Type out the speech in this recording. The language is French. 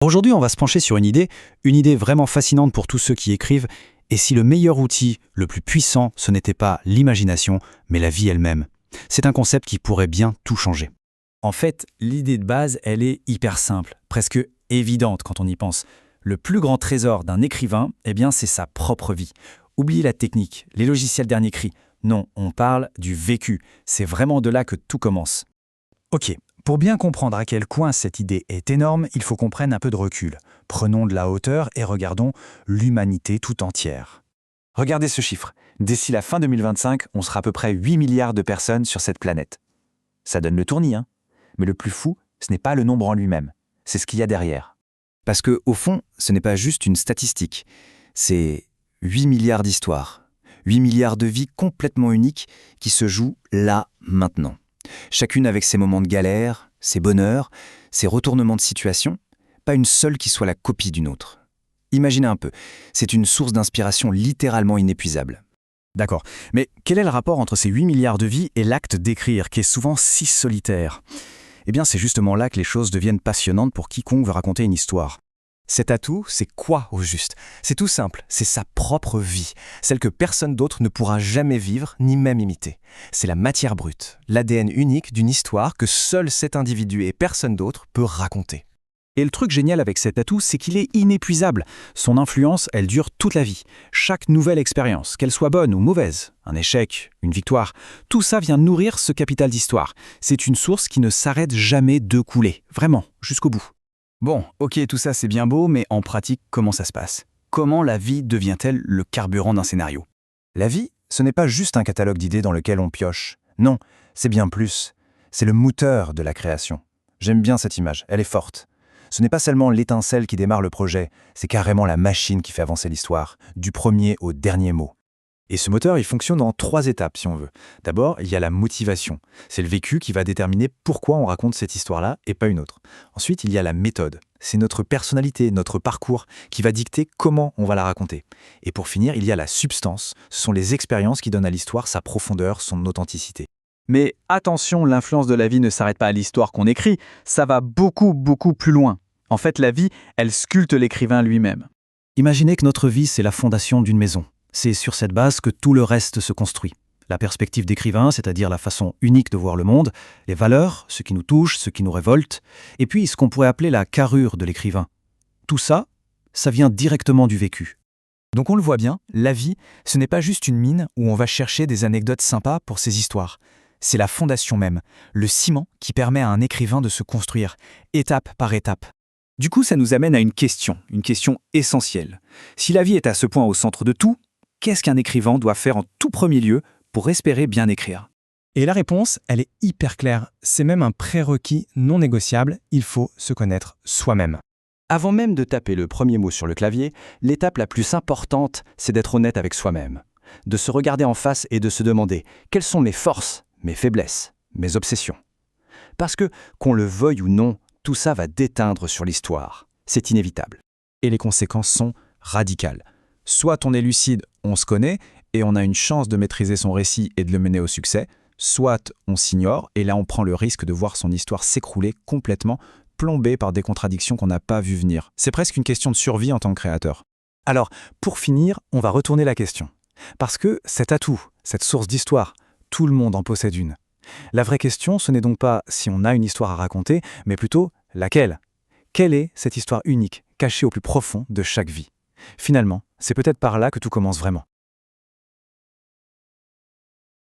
Aujourd'hui, on va se pencher sur une idée vraiment fascinante pour tous ceux qui écrivent, et si le meilleur outil, le plus puissant, ce n'était pas l'imagination, mais la vie elle-même. C'est un concept qui pourrait bien tout changer. En fait, l'idée de base, elle est hyper simple, presque évidente quand on y pense. Le plus grand trésor d'un écrivain, c'est sa propre vie. Oubliez la technique, les logiciels dernier cri. Non, on parle du vécu. C'est vraiment de là que tout commence. Ok, pour bien comprendre à quel point cette idée est énorme, il faut qu'on prenne un peu de recul. Prenons de la hauteur et regardons l'humanité tout entière. Regardez ce chiffre. D'ici la fin 2025, on sera à peu près 8 milliards de personnes sur cette planète. Ça donne le tournis, hein. Mais le plus fou, ce n'est pas le nombre en lui-même, c'est ce qu'il y a derrière. Parce que, au fond, ce n'est pas juste une statistique. C'est 8 milliards d'histoires, 8 milliards de vies complètement uniques qui se jouent là, maintenant. Chacune avec ses moments de galère, ses bonheurs, ses retournements de situation, pas une seule qui soit la copie d'une autre. Imaginez un peu, c'est une source d'inspiration littéralement inépuisable. D'accord, mais quel est le rapport entre ces 8 milliards de vies et l'acte d'écrire, qui est souvent si solitaire ? C'est justement là que les choses deviennent passionnantes pour quiconque veut raconter une histoire. Cet atout, c'est quoi au juste ? C'est tout simple, c'est sa propre vie, celle que personne d'autre ne pourra jamais vivre ni même imiter. C'est la matière brute, l'ADN unique d'une histoire que seul cet individu et personne d'autre peut raconter. Et le truc génial avec cet atout, c'est qu'il est inépuisable. Son influence, elle dure toute la vie. Chaque nouvelle expérience, qu'elle soit bonne ou mauvaise, un échec, une victoire, tout ça vient nourrir ce capital d'histoire. C'est une source qui ne s'arrête jamais de couler, vraiment, jusqu'au bout. Bon, ok, tout ça c'est bien beau, mais en pratique, comment ça se passe ? Comment la vie devient-elle le carburant d'un scénario ? La vie, ce n'est pas juste un catalogue d'idées dans lequel on pioche. Non, c'est bien plus. C'est le moteur de la création. J'aime bien cette image, elle est forte. Ce n'est pas seulement l'étincelle qui démarre le projet, c'est carrément la machine qui fait avancer l'histoire, du premier au dernier mot. Et ce moteur, il fonctionne en 3 étapes, si on veut. D'abord, il y a la motivation. C'est le vécu qui va déterminer pourquoi on raconte cette histoire-là et pas une autre. Ensuite, il y a la méthode. C'est notre personnalité, notre parcours qui va dicter comment on va la raconter. Et pour finir, il y a la substance. Ce sont les expériences qui donnent à l'histoire sa profondeur, son authenticité. Mais attention, l'influence de la vie ne s'arrête pas à l'histoire qu'on écrit, ça va beaucoup, beaucoup plus loin. En fait, la vie, elle sculpte l'écrivain lui-même. Imaginez que notre vie, c'est la fondation d'une maison. C'est sur cette base que tout le reste se construit. La perspective d'écrivain, c'est-à-dire la façon unique de voir le monde, les valeurs, ce qui nous touche, ce qui nous révolte, et puis ce qu'on pourrait appeler la carrure de l'écrivain. Tout ça, ça vient directement du vécu. Donc on le voit bien, la vie, ce n'est pas juste une mine où on va chercher des anecdotes sympas pour ses histoires. C'est la fondation même, le ciment qui permet à un écrivain de se construire, étape par étape. Du coup, ça nous amène à une question essentielle. Si la vie est à ce point au centre de tout, qu'est-ce qu'un écrivain doit faire en tout premier lieu pour espérer bien écrire ? Et la réponse, elle est hyper claire. C'est même un prérequis non négociable, il faut se connaître soi-même. Avant même de taper le premier mot sur le clavier, l'étape la plus importante, c'est d'être honnête avec soi-même. De se regarder en face et de se demander quelles sont mes forces, mes faiblesses, mes obsessions. Parce que, qu'on le veuille ou non, tout ça va déteindre sur l'histoire. C'est inévitable. Et les conséquences sont radicales. Soit on est lucide, on se connaît, et on a une chance de maîtriser son récit et de le mener au succès, soit on s'ignore, et là on prend le risque de voir son histoire s'écrouler complètement, plombée par des contradictions qu'on n'a pas vues venir. C'est presque une question de survie en tant que créateur. Alors, pour finir, on va retourner la question. Parce que cet atout, cette source d'histoire, tout le monde en possède une. La vraie question, ce n'est donc pas si on a une histoire à raconter, mais plutôt laquelle ? Quelle est cette histoire unique, cachée au plus profond de chaque vie ? Finalement, c'est peut-être par là que tout commence vraiment.